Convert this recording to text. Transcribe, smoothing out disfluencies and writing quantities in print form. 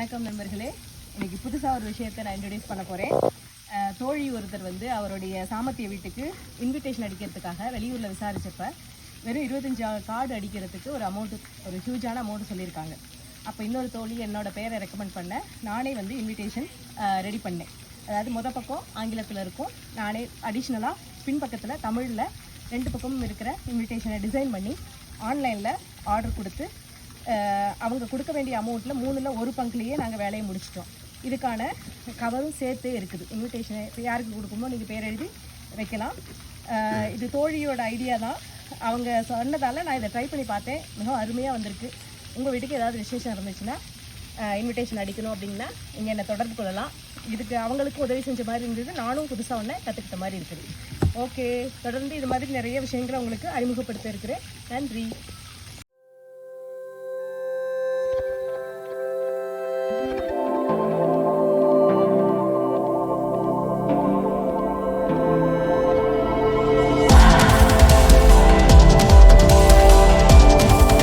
வணக்கம் நண்பர்களே. இன்னைக்கு புதுசாக ஒரு விஷயத்தை நான் இன்ட்ரடியூஸ் பண்ண போகிறேன். தோழி ஒருத்தர் வந்து அவருடைய சாமர்த்திய வீட்டுக்கு இன்விடேஷன் அடிக்கிறதுக்காக வெளியூரில் விசாரித்தப்ப வெறும் 25 கார்டு அடிக்கிறதுக்கு ஒரு ஹியூஜான அமௌண்ட் சொல்லியிருக்காங்க. அப்போ இன்னொரு தோழி என்னோட பேரை ரெக்கமெண்ட் பண்ண நானே வந்து இன்விடேஷன் ரெடி பண்ணேன். அதாவது பக்கம் ஆங்கிலத்தில் இருக்கும், நானே அடிஷ்னலாக பின்பக்கத்தில் தமிழில் 2 பக்கமும் இருக்கிற இன்விடேஷனை டிசைன் பண்ணி ஆன்லைனில் ஆர்டர் கொடுத்து அவங்க கொடுக்க வேண்டிய அமௌண்ட்டில் 3ல் 1 பங்குலேயே நாங்கள் வேலையை முடிச்சிட்டோம். இதுக்கான கவரும் சேர்த்தே இருக்குது. இன்விடேஷனை யாருக்கு கொடுக்குமோ நீங்கள் பேர் எழுதி வைக்கலாம். இது தோழியோட ஐடியா தான். அவங்க சொன்னதால் நான் இதை ட்ரை பண்ணி பார்த்தேன். மிகவும் அருமையாக வந்திருக்கு. உங்கள் வீட்டுக்கு ஏதாவது விசேஷம் இருந்துச்சுன்னா இன்விடேஷன் அடிக்கணும் அப்படின்னா நீங்கள் என்னை தொடர்பு கொள்ளலாம். இதுக்கு அவங்களுக்கும் உதவி செஞ்ச மாதிரி இருந்தது, நானும் புதுசாக ஒன்று கற்றுக்கிட்ட மாதிரி இருக்குது. ஓகே, தொடர்ந்து இது மாதிரி நிறைய விஷயங்களை உங்களுக்கு அறிமுகப்படுத்த இருக்கிறேன். நன்றி.